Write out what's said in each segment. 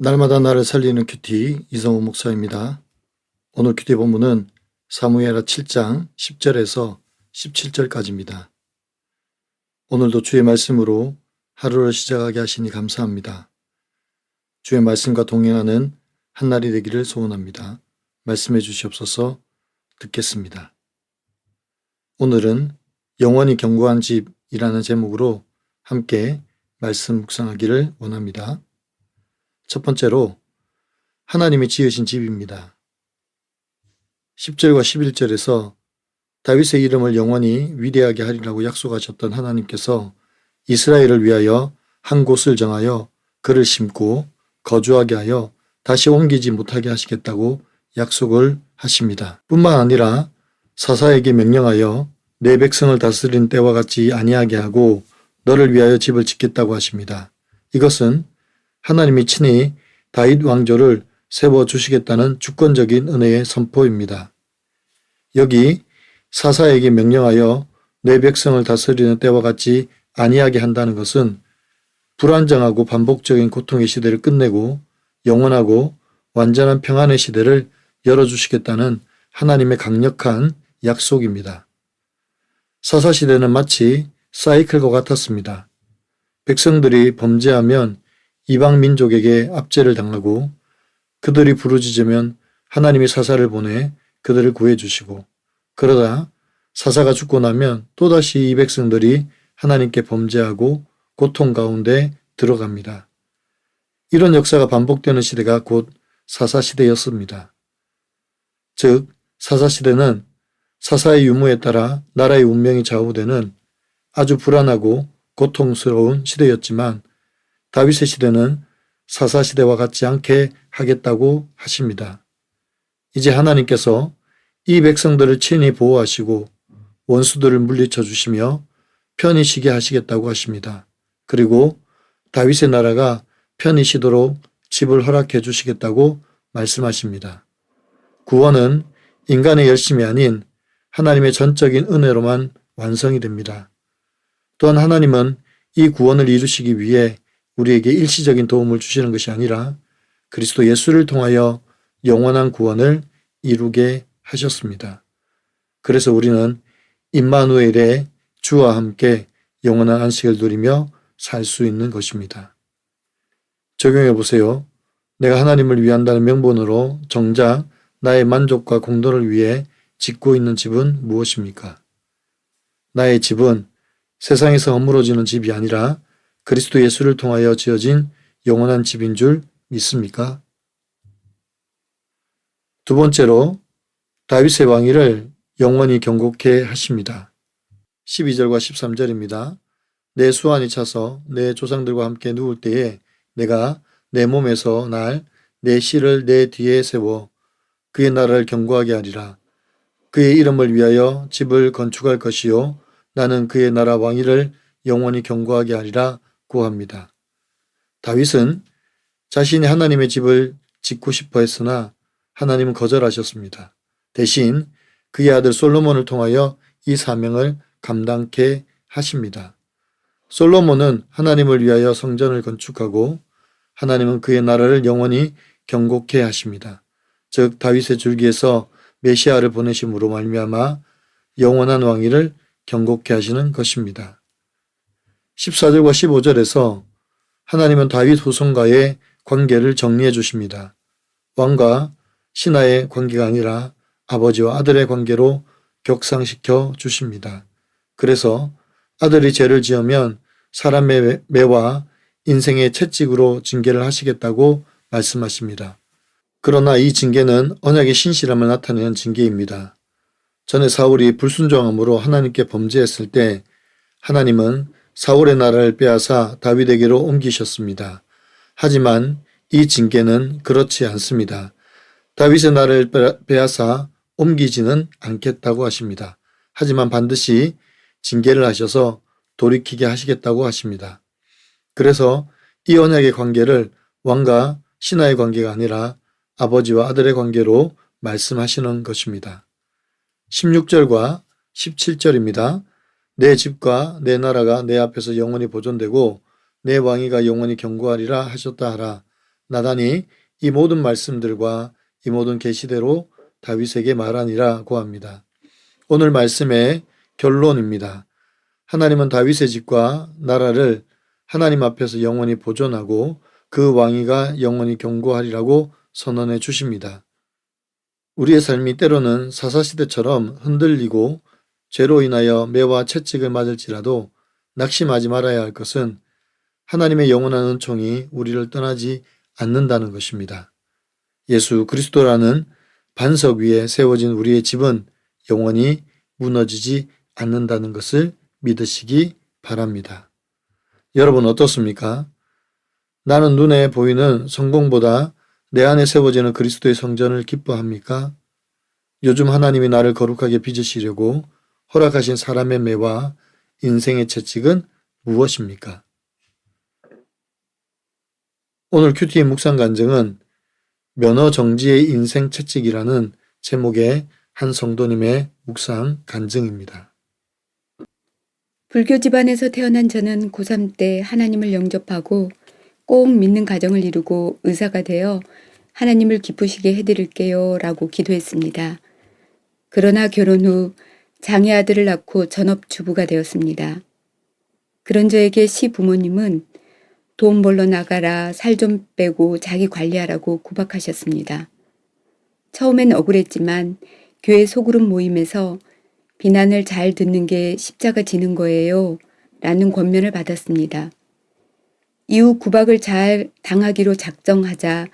날마다 나를 살리는 큐티 이성우 목사입니다. 오늘 큐티 본문은 사무엘하 7장 10절에서 17절까지입니다. 오늘도 주의 말씀으로 하루를 시작하게 하시니 감사합니다. 주의 말씀과 동행하는 한날이 되기를 소원합니다. 말씀해 주시옵소서. 듣겠습니다. 오늘은 영원히 견고한 집이라는 제목으로 함께 말씀 묵상하기를 원합니다. 첫 번째로 하나님이 지으신 집입니다. 10절과 11절에서 다윗의 이름을 영원히 위대하게 하리라고 약속하셨던 하나님께서 이스라엘을 위하여 한 곳을 정하여 그를 심고 거주하게 하여 다시 옮기지 못하게 하시겠다고 약속을 하십니다. 뿐만 아니라 사사에게 명령하여 내 백성을 다스린 때와 같이 아니하게 하고 너를 위하여 집을 짓겠다고 하십니다. 이것은 하나님이 친히 다윗 왕조를 세워주시겠다는 주권적인 은혜의 선포입니다. 여기 사사에게 명령하여 내 백성을 다스리는 때와 같이 아니하게 한다는 것은 불안정하고 반복적인 고통의 시대를 끝내고 영원하고 완전한 평안의 시대를 열어주시겠다는 하나님의 강력한 약속입니다. 사사시대는 마치 사이클과 같았습니다. 백성들이 범죄하면 이방 민족에게 압제를 당하고 그들이 부르짖으면 하나님이 사사를 보내 그들을 구해주시고 그러다 사사가 죽고 나면 또다시 이 백성들이 하나님께 범죄하고 고통 가운데 들어갑니다. 이런 역사가 반복되는 시대가 곧 사사시대였습니다. 즉 사사시대는 사사의 유무에 따라 나라의 운명이 좌우되는 아주 불안하고 고통스러운 시대였지만 다윗의 시대는 사사시대와 같지 않게 하겠다고 하십니다. 이제 하나님께서 이 백성들을 친히 보호하시고 원수들을 물리쳐 주시며 편히 쉬게 하시겠다고 하십니다. 그리고 다윗의 나라가 편히 쉬도록 집을 허락해 주시겠다고 말씀하십니다. 구원은 인간의 열심이 아닌 하나님의 전적인 은혜로만 완성이 됩니다. 또한 하나님은 이 구원을 이루시기 위해 우리에게 일시적인 도움을 주시는 것이 아니라 그리스도 예수를 통하여 영원한 구원을 이루게 하셨습니다. 그래서 우리는 임마누엘의 주와 함께 영원한 안식을 누리며 살 수 있는 것입니다. 적용해 보세요. 내가 하나님을 위한다는 명분으로 정작 나의 만족과 공도를 위해 짓고 있는 집은 무엇입니까? 나의 집은 세상에서 허물어지는 집이 아니라 그리스도 예수를 통하여 지어진 영원한 집인 줄 믿습니까? 두 번째로 다윗의 왕위를 영원히 경고케 하십니다. 12절과 13절입니다. 내 수완이 차서 내 조상들과 함께 누울 때에 내가 내 몸에서 내 씨를 내 뒤에 세워 그의 나라를 견고하게 하리라. 그의 이름을 위하여 집을 건축할 것이요 나는 그의 나라 왕위를 영원히 견고하게 하리라 구합니다. 다윗은 자신이 하나님의 집을 짓고 싶어 했으나 하나님은 거절하셨습니다. 대신 그의 아들 솔로몬을 통하여 이 사명을 감당케 하십니다. 솔로몬은 하나님을 위하여 성전을 건축하고 하나님은 그의 나라를 영원히 견고케 하십니다. 즉 다윗의 줄기에서 메시아를 보내심으로 말미암아 영원한 왕위를 견고케 하시는 것입니다. 14절과 15절에서 하나님은 다윗 후손과의 관계를 정리해 주십니다. 왕과 신하의 관계가 아니라 아버지와 아들의 관계로 격상시켜 주십니다. 그래서 아들이 죄를 지으면 사람의 매와 인생의 채찍으로 징계를 하시겠다고 말씀하십니다. 그러나 이 징계는 언약의 신실함을 나타내는 징계입니다. 전에 사울이 불순종함으로 하나님께 범죄했을 때 하나님은 사울의 나라를 빼앗아 다윗에게로 옮기셨습니다. 하지만 이 징계는 그렇지 않습니다. 다윗의 나라를 빼앗아 옮기지는 않겠다고 하십니다. 하지만 반드시 징계를 하셔서 돌이키게 하시겠다고 하십니다. 그래서 이 언약의 관계를 왕과 신하의 관계가 아니라 아버지와 아들의 관계로 말씀하시는 것입니다. 16절과 17절입니다. 내 집과 내 나라가 내 앞에서 영원히 보존되고 내 왕위가 영원히 견고하리라 하셨다 하라. 나단이 이 모든 말씀들과 이 모든 계시대로 다윗에게 말하니라고 합니다. 오늘 말씀의 결론입니다. 하나님은 다윗의 집과 나라를 하나님 앞에서 영원히 보존하고 그 왕위가 영원히 경고하리라고 선언해 주십니다. 우리의 삶이 때로는 사사시대처럼 흔들리고 죄로 인하여 매와 채찍을 맞을지라도 낙심하지 말아야 할 것은 하나님의 영원한 은총이 우리를 떠나지 않는다는 것입니다. 예수 그리스도라는 반석 위에 세워진 우리의 집은 영원히 무너지지 않는다는 것을 믿으시기 바랍니다. 여러분 어떻습니까? 나는 눈에 보이는 성공보다 내 안에 세워지는 그리스도의 성전을 기뻐합니까? 요즘 하나님이 나를 거룩하게 빚으시려고 허락하신 사람의 매와 인생의 채찍은 무엇입니까? 오늘 큐티의 묵상 간증은 면허 정지의 인생 채찍이라는 제목의 한 성도님의 묵상 간증입니다. 불교 집안에서 태어난 저는 고3 때 하나님을 영접하고 꼭 믿는 가정을 이루고 의사가 되어 하나님을 기쁘시게 해드릴게요 라고 기도했습니다. 그러나 결혼 후 장애 아들을 낳고 전업주부가 되었습니다. 그런 저에게 시부모님은 돈 벌러 나가라, 살 좀 빼고 자기 관리하라고 구박하셨습니다. 처음엔 억울했지만 교회 소그룹 모임에서 비난을 잘 듣는 게 십자가 지는 거예요 라는 권면을 받았습니다. 이후 구박을 잘 당하기로 작정하자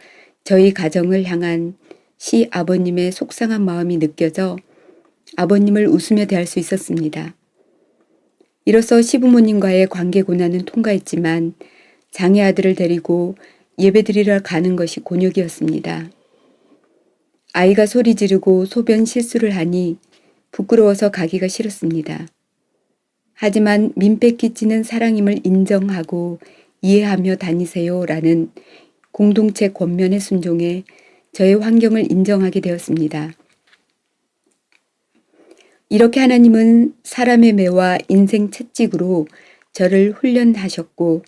저희 가정을 향한 시아버님의 속상한 마음이 느껴져 아버님을 웃으며 대할 수 있었습니다. 이로써 시부모님과의 관계 고난은 통과했지만 장애 아들을 데리고 예배드리러 가는 것이 곤욕이었습니다. 아이가 소리 지르고 소변 실수를 하니 부끄러워서 가기가 싫었습니다. 하지만 민폐 끼치는 사랑임을 인정하고 이해하며 다니세요 라는 공동체 권면에 순종해 저의 환경을 인정하게 되었습니다. 이렇게 하나님은 사람의 매와 인생 채찍으로 저를 훈련하셨고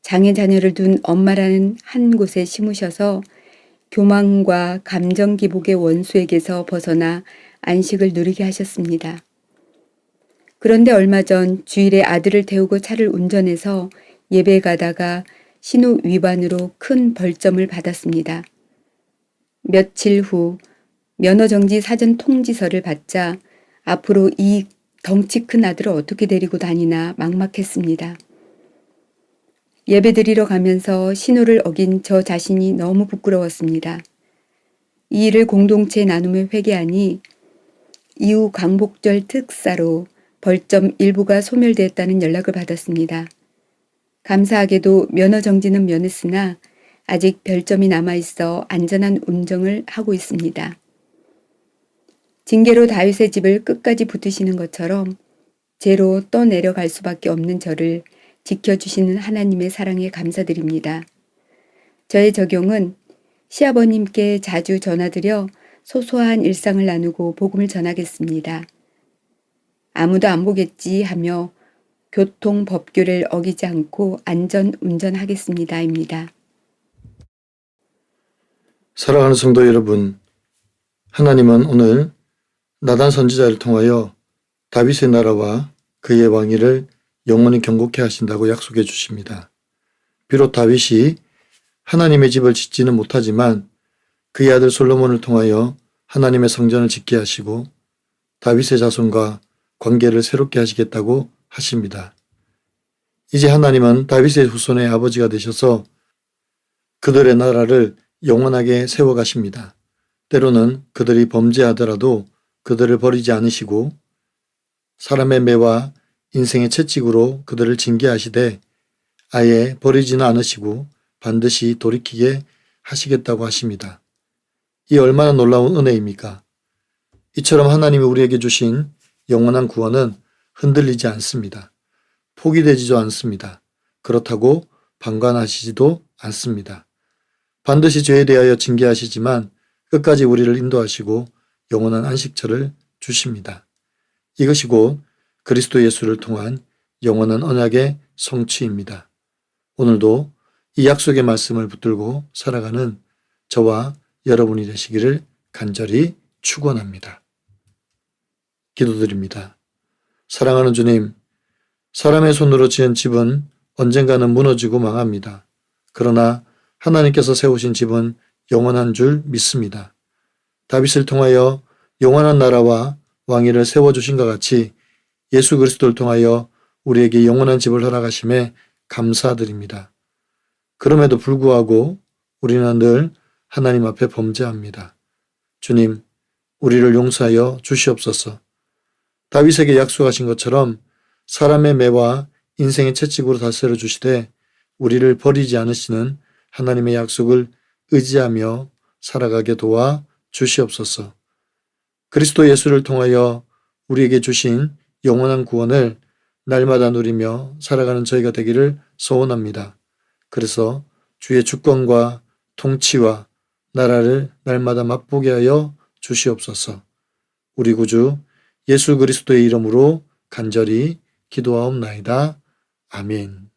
장애 자녀를 둔 엄마라는 한 곳에 심으셔서 교만과 감정 기복의 원수에게서 벗어나 안식을 누리게 하셨습니다. 그런데 얼마 전 주일에 아들을 태우고 차를 운전해서 예배에 가다가 신호 위반으로 큰 벌점을 받았습니다. 며칠 후 면허정지 사전 통지서를 받자 앞으로 이 덩치 큰 아들을 어떻게 데리고 다니나 막막했습니다. 예배드리러 가면서 신호를 어긴 저 자신이 너무 부끄러웠습니다. 이 일을 공동체에 나누며 회개하니 이후 광복절 특사로 벌점 일부가 소멸되었다는 연락을 받았습니다. 감사하게도 면허 정지는 면했으나 아직 별점이 남아있어 안전한 운전을 하고 있습니다. 징계로 다윗의 집을 끝까지 붙으시는 것처럼 죄로 떠내려갈 수밖에 없는 저를 지켜주시는 하나님의 사랑에 감사드립니다. 저의 적용은 시아버님께 자주 전화드려 소소한 일상을 나누고 복음을 전하겠습니다. 아무도 안 보겠지 하며 교통 법규를 어기지 않고 안전 운전하겠습니다입니다. 사랑하는 성도 여러분, 하나님은 오늘 나단 선지자를 통하여 다윗의 나라와 그의 왕위를 영원히 경고케 하신다고 약속해 주십니다. 비록 다윗이 하나님의 집을 짓지는 못하지만 그의 아들 솔로몬을 통하여 하나님의 성전을 짓게 하시고 다윗의 자손과 관계를 새롭게 하시겠다고 하십니다. 이제 하나님은 다윗의 후손의 아버지가 되셔서 그들의 나라를 영원하게 세워가십니다. 때로는 그들이 범죄하더라도 그들을 버리지 않으시고 사람의 매와 인생의 채찍으로 그들을 징계하시되 아예 버리지는 않으시고 반드시 돌이키게 하시겠다고 하십니다. 이 얼마나 놀라운 은혜입니까? 이처럼 하나님이 우리에게 주신 영원한 구원은 흔들리지 않습니다. 포기되지도 않습니다. 그렇다고 방관하시지도 않습니다. 반드시 죄에 대하여 징계하시지만 끝까지 우리를 인도하시고 영원한 안식처를 주십니다. 이것이 곧 그리스도 예수를 통한 영원한 언약의 성취입니다. 오늘도 이 약속의 말씀을 붙들고 살아가는 저와 여러분이 되시기를 간절히 축원합니다. 기도드립니다. 사랑하는 주님, 사람의 손으로 지은 집은 언젠가는 무너지고 망합니다. 그러나 하나님께서 세우신 집은 영원한 줄 믿습니다. 다윗을 통하여 영원한 나라와 왕위를 세워주신 것 같이 예수 그리스도를 통하여 우리에게 영원한 집을 허락하심에 감사드립니다. 그럼에도 불구하고 우리는 늘 하나님 앞에 범죄합니다. 주님, 우리를 용서하여 주시옵소서. 다윗에게 약속하신 것처럼 사람의 매와 인생의 채찍으로 다스려 주시되 우리를 버리지 않으시는 하나님의 약속을 의지하며 살아가게 도와 주시옵소서. 그리스도 예수를 통하여 우리에게 주신 영원한 구원을 날마다 누리며 살아가는 저희가 되기를 소원합니다. 그래서 주의 주권과 통치와 나라를 날마다 맛보게 하여 주시옵소서. 우리 구주 예수 그리스도의 이름으로 간절히 기도하옵나이다. 아멘.